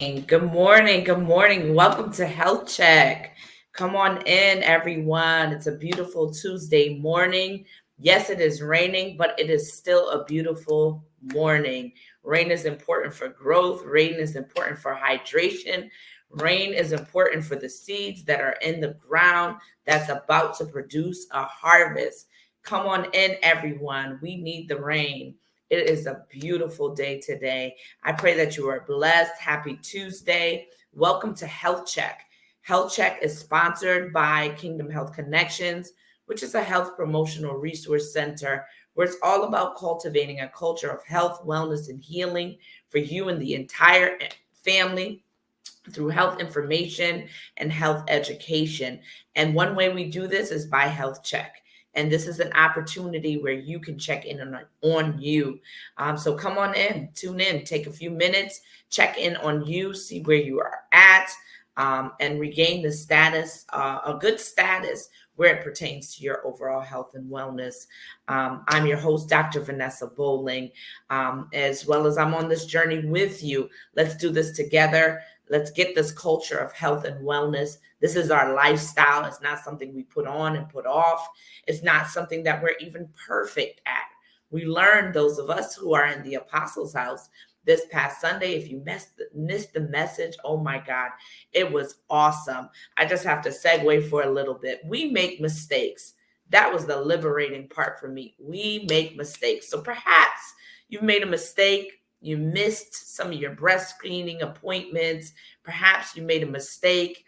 Good morning. Good morning. Welcome to Health Check. Come on in, everyone. It's a beautiful Tuesday morning. Yes, it is raining, but it is still a beautiful morning. Rain is important for growth, rain is important for hydration. Rain is important for the seeds that are in the ground that's about to produce a harvest. Come on in, everyone. We need the rain. It is a beautiful day today. I pray that you are blessed. Happy Tuesday. Welcome to Health Check. Health Check is sponsored by Kingdom Health Connections, which is a health promotional resource center where it's all about cultivating a culture of health, wellness, and healing for you and the entire family through health information and health education. And one way we do this is by Health Check. And this is an opportunity where you can check in on you. So come on in, tune in, take a few minutes, check in on you, see where you are at, and regain the status, a good status where it pertains to your overall health and wellness. I'm your host, Dr. Vanessa Bolling, as well as I'm on this journey with you. Let's do this together. Let's get this culture of health and wellness. This is our lifestyle. It's not something we put on and put off. It's not something that we're even perfect at. We learned, those of us who are in the Apostles' house, this past Sunday. If you missed the message, oh my God, it was awesome. I just have to segue for a little bit. We make mistakes. That was the liberating part for me. We make mistakes. So perhaps you've made a mistake. You missed some of your breast screening appointments. Perhaps you made a mistake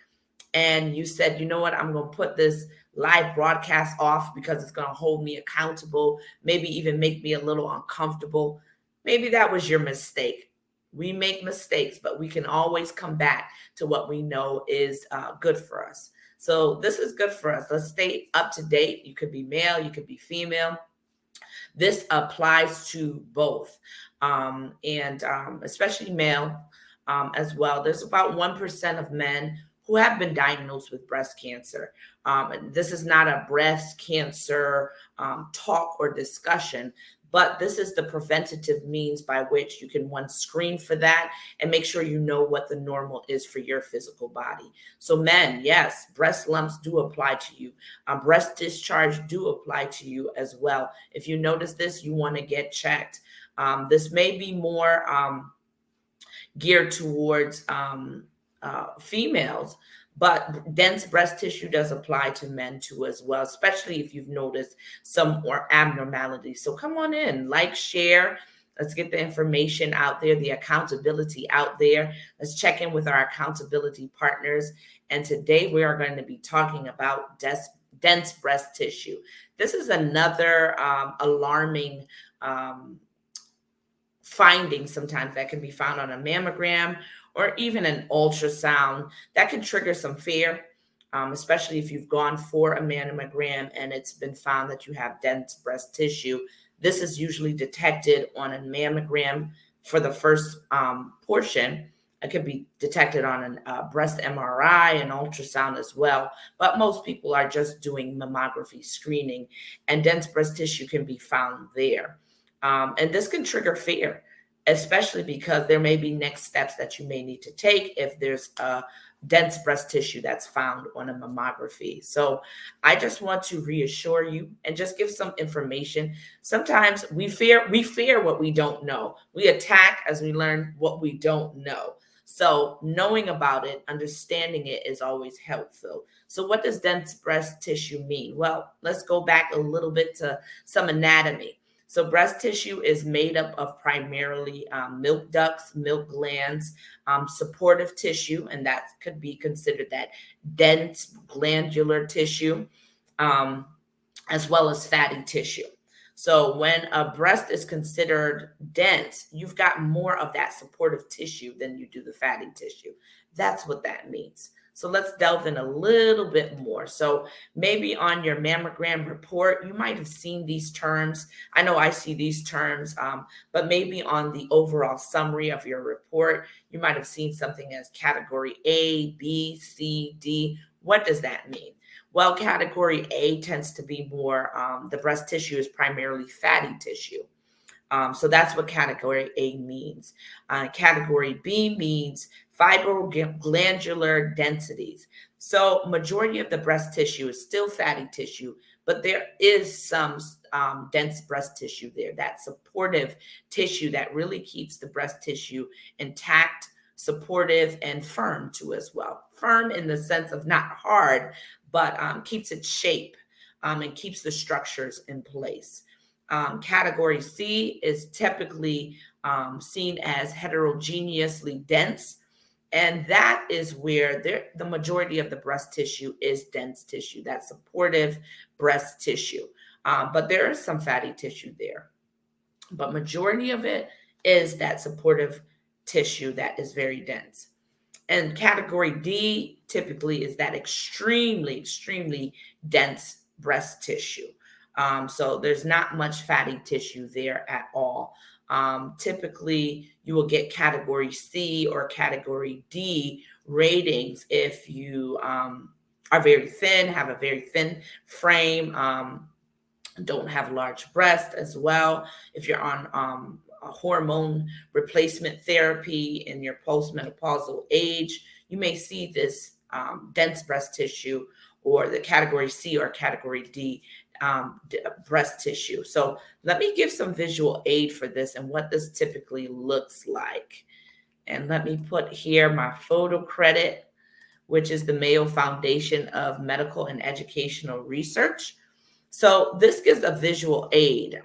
and you said, you know what, I'm going to put this live broadcast off because it's going to hold me accountable, maybe even make me a little uncomfortable. Maybe that was your mistake. We make mistakes, but we can always come back to what we know is good for us. So this is good for us. Let's stay up to date. You could be male, you could be female. This applies to both, and especially male as well. There's about 1% of men who have been diagnosed with breast cancer. And this is not a breast cancer talk or discussion, but this is the preventative means by which you can, one, screen for that and make sure you know what the normal is for your physical body. So men, yes, breast lumps do apply to you. Breast discharge do apply to you as well. If you notice this, you want to get checked. This may be more geared towards females, but dense breast tissue does apply to men too as well, especially if you've noticed some more abnormalities. So come on in, like, share. Let's get the information out there, the accountability out there. Let's check in with our accountability partners. And today we are going to be talking about dense breast tissue. This is another alarming finding sometimes that can be found on a mammogram or even an ultrasound that can trigger some fear, especially if you've gone for a mammogram and it's been found that you have dense breast tissue. This is usually detected on a mammogram for the first portion. It could be detected on a breast MRI and ultrasound as well, but most people are just doing mammography screening, and dense breast tissue can be found there. And this can trigger fear, especially because there may be next steps that you may need to take if there's a dense breast tissue that's found on a mammography. So I just want to reassure you and just give some information. Sometimes we fear what we don't know. We attack as we learn what we don't know. So knowing about it, understanding it is always helpful. So what does dense breast tissue mean? Well, let's go back a little bit to some anatomy. So breast tissue is made up of primarily milk ducts, milk glands, supportive tissue, and that could be considered that dense glandular tissue, as well as fatty tissue. So when a breast is considered dense, you've got more of that supportive tissue than you do the fatty tissue. That's what that means. So let's delve in a little bit more. So maybe on your mammogram report, you might have seen these terms. I know I see these terms, but maybe on the overall summary of your report, you might have seen something as category A, B, C, D. What does that mean? Well, category A tends to be more, the breast tissue is primarily fatty tissue. So that's what category A means. Category B means fibroglandular densities. So majority of the breast tissue is still fatty tissue, but there is some dense breast tissue there, that supportive tissue that really keeps the breast tissue intact, supportive, and firm too as well. Firm in the sense of not hard, but keeps its shape and keeps the structures in place. Category C is typically seen as heterogeneously dense, and that is where the majority of the breast tissue is dense tissue, that supportive breast tissue. But there is some fatty tissue there. But majority of it is that supportive tissue that is very dense. And category D typically is that extremely dense breast tissue. So there's not much fatty tissue there at all. Typically, you will get category C or category D ratings if you are very thin, have a very thin frame, don't have large breasts as well. If you're on a hormone replacement therapy in your postmenopausal age, you may see this dense breast tissue or the category C or category D breast tissue. So let me give some visual aid for this and what this typically looks like. And let me put here my photo credit, which is the Mayo Foundation of Medical and Educational Research. So this gives a visual aid.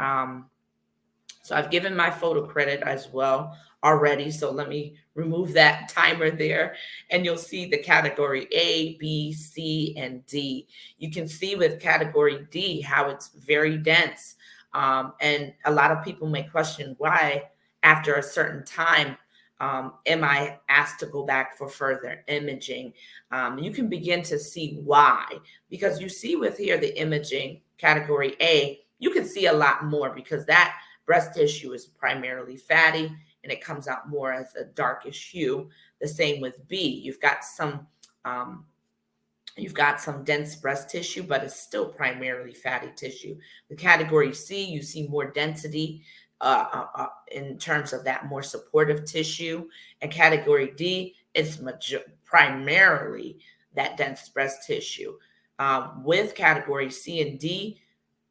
So I've given my photo credit as well already. So let me remove that timer there, and you'll see the category A, B, C, and D. You can see with category D how it's very dense. And a lot of people may question why after a certain time am I asked to go back for further imaging. You can begin to see why, because you see with here the imaging category A, you can see a lot more because that breast tissue is primarily fatty and it comes out more as a darkish hue. The same with B. You've got some dense breast tissue, but it's still primarily fatty tissue. The category C, you see more density in terms of that more supportive tissue. And category D, it's primarily that dense breast tissue. With category C and D,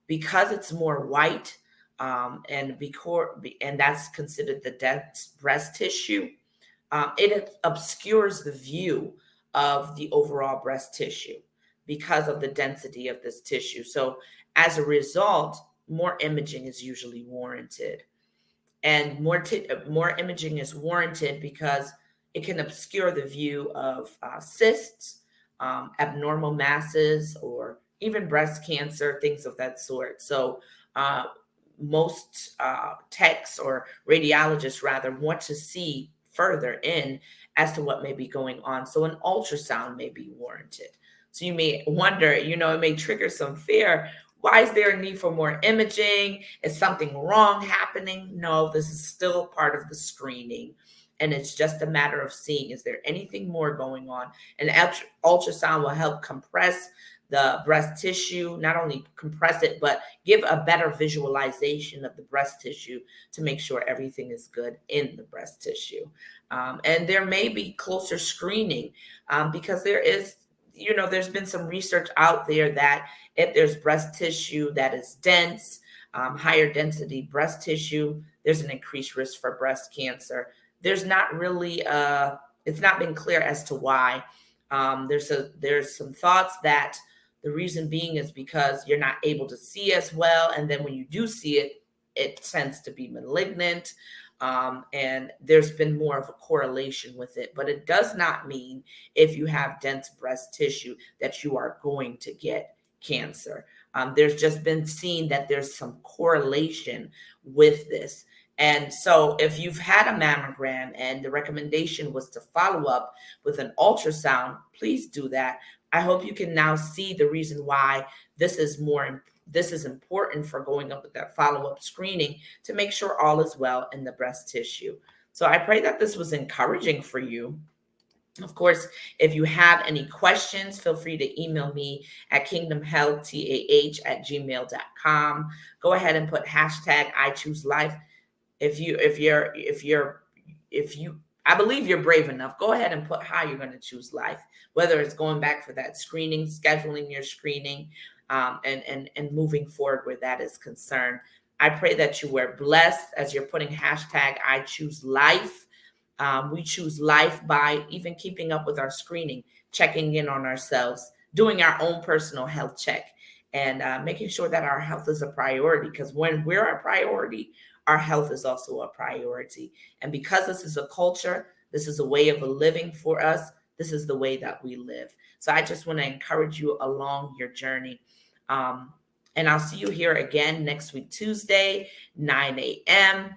because it's more white, and that's considered the dense breast tissue, it obscures the view of the overall breast tissue because of the density of this tissue. So as a result, more imaging is usually warranted. And more imaging is warranted because it can obscure the view of cysts, abnormal masses, or even breast cancer, things of that sort. So most techs or radiologists rather want to see further in as to what may be going on. So an ultrasound may be warranted. So you may wonder, it may trigger some fear. Why is there a need for more imaging? Is something wrong happening? No, this is still part of the screening. And it's just a matter of seeing, is there anything more going on? And ultrasound will help compress the breast tissue, not only compress it, but give a better visualization of the breast tissue to make sure everything is good in the breast tissue. And there may be closer screening because there's been some research out there that if there's breast tissue that is dense, higher density breast tissue, there's an increased risk for breast cancer. There's not really, it's not been clear as to why. There's some thoughts that the reason being is because you're not able to see as well. And then when you do see it, it tends to be malignant. And there's been more of a correlation with it. But it does not mean if you have dense breast tissue that you are going to get cancer. There's just been seen that there's some correlation with this. And so if you've had a mammogram and the recommendation was to follow up with an ultrasound, please do that. I hope you can now see the reason why this is important for going up with that follow-up screening to make sure all is well in the breast tissue. So I pray that this was encouraging for you. Of course, if you have any questions, feel free to email me at kingdomhealthtah@gmail.com. Go ahead and put hashtag I choose life. If you, I believe you're brave enough, go ahead and put how you're going to choose life, whether it's going back for that screening, scheduling your screening, and moving forward where that is concerned. I pray that you were blessed as you're putting hashtag I choose life. We choose life by even keeping up with our screening, checking in on ourselves, doing our own personal health check, and making sure that our health is a priority. Because when we're a priority, our health is also a priority. And because this is a culture, this is a way of living for us, this is the way that we live. So I just want to encourage you along your journey. And I'll see you here again next week, Tuesday, 9 a.m.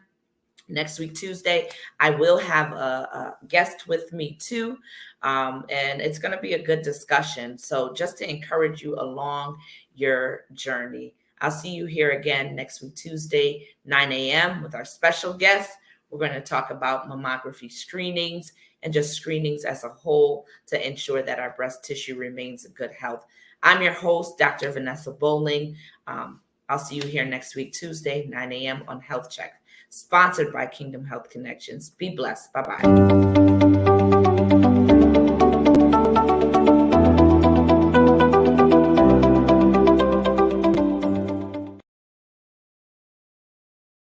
Next week, Tuesday, I will have a guest with me too. And it's going to be a good discussion. So just to encourage you along your journey. I'll see you here again next week, Tuesday, 9 a.m. with our special guest. We're going to talk about mammography screenings and just screenings as a whole to ensure that our breast tissue remains in good health. I'm your host, Dr. Vanessa Bolling. I'll see you here next week, Tuesday, 9 a.m. on Health Check, sponsored by Kingdom Health Connections. Be blessed. Bye-bye.